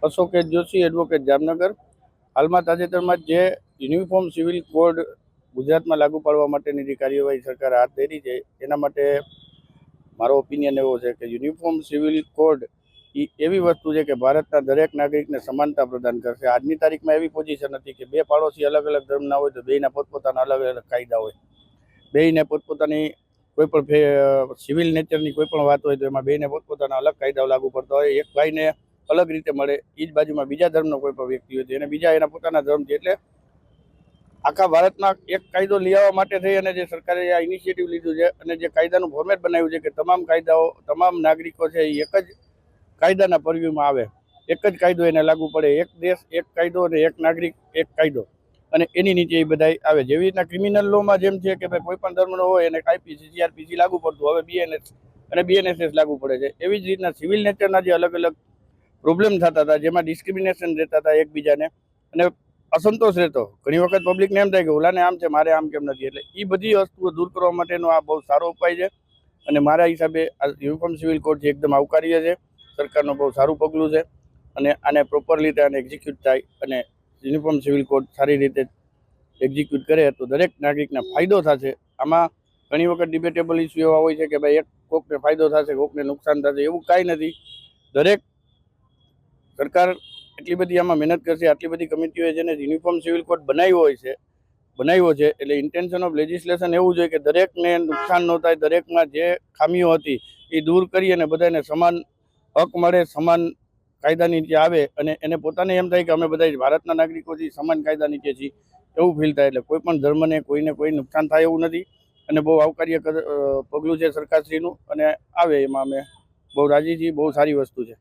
અશોકેશ Joshi, advocate, Jamnagar. હાલમાં તાજેતરમાં જે યુનિફોર્મ સિવિલ કોડ ગુજરાતમાં લાગુ પાડવા માટેની જે કાર્યવાહી સરકાર હાથ ધરી છે, એના માટે મારો ઓપિનિયન એવો છે કે યુનિફોર્મ સિવિલ કોડ એ એવી વસ્તુ છે કે ભારતના દરેક નાગરિકને સમાનતા પ્રદાન કરશે। આજની તારીખમાં એવી પોઝિશન હતી કે બે પાડોશી અલગ અલગ ધર્મના હોય તો બેયના પોતપોતાના અલગ અલગ કાયદા હોય। બેયને પોતપોતાની કોઈ પણ સિવિલ નેચરની કોઈ પણ વાત હોય તો એમાં બેયને પોતપોતાના અલગ કાયદાઓ લાગુ પડતા હોય। એક ભાઈને અલગ રીતે મળે, એ જ બાજુમાં બીજા ધર્મનો કોઈ પણ વ્યક્તિ હોય તો એને બીજા એના પોતાના ધર્મથી, એટલે આખા ભારતમાં એક કાયદો લઈ આવવા માટે થઈ અને જે સરકારે આ ઇનિશિયેટિવ લીધું છે અને જે કાયદાનું ફોર્મેટ બનાવ્યું છે કે તમામ કાયદાઓ તમામ નાગરિકો છે એ એક જ કાયદાના પરવ્યુમાં આવે, એક જ કાયદો એને લાગુ પડે। એક દેશ એક કાયદો અને એક નાગરિક એક કાયદો, અને એની નીચે એ બધા આવે। જેવી રીતના ક્રિમિનલ લોમાં જેમ છે કે ભાઈ કોઈ પણ ધર્મનો હોય એને આઈપીસી, સીઆરપીસી લાગુ પડતું, હવે બીએનએસ અને બીએનએસએસ લાગુ પડે છે। એવી જ રીતના સિવિલ નેચરના જે અલગ અલગ પ્રોબ્લેમ થતા હતા, જેમાં ડિસ્ક્રિમિનેશન રહેતા હતા એકબીજાને અને અસંતોષ રહેતો, ઘણી વખત પબ્લિકને એમ થાય કે ઓલાને આમ છે મારે આમ કેમ નથી, એટલે એ બધી વસ્તુઓ દૂર કરવા માટેનો આ બહુ સારો ઉપાય છે અને મારા હિસાબે આ યુનિફોર્મ સિવિલ કોડ છે એકદમ આવકાર્ય છે, સરકારનું બહુ સારું પગલું છે અને આને પ્રોપર રીતે આને એક્ઝિક્યુટ થાય અને યુનિફોર્મ સિવિલ કોડ સારી રીતે એક્ઝિક્યુટ કરે તો દરેક નાગરિકને ફાયદો થશે। આમાં ઘણી વખત ડિબેટેબલ ઇસ્યુ એવા હોય છે કે ભાઈ એક કોકને ફાયદો થશે, કોકને નુકસાન થશે, એવું કાંઈ નથી। દરેક સરકાર એટલી બધી આમાં મહેનત કરશે, આટલી બધી કમિટીઓએ જેને યુનિફોર્મ સિવિલ કોડ બનાવ્યો છે એટલે ઇન્ટેન્શન ઓફ લેજિસ્લેશન એવું જોઈએ કે દરેકને નુકસાન ન થાય, દરેકમાં જે ખામીઓ હતી એ દૂર કરી અને બધાને સમાન હક મળે, સમાન કાયદા નીચે આવે અને એને પોતાને એમ થાય કે અમે બધા ભારતના નાગરિકો છીએ, સમાન કાયદા નીચે છીએ એવું ફીલ થાય। એટલે કોઈ પણ ધર્મને કોઈને કોઈ નુકસાન થાય એવું નથી અને બહુ આવકાર્ય પગલું છે સરકારશ્રીનું અને આવે એમાં અમે બહુ રાજી છીએ, બહુ સારી વસ્તુ છે।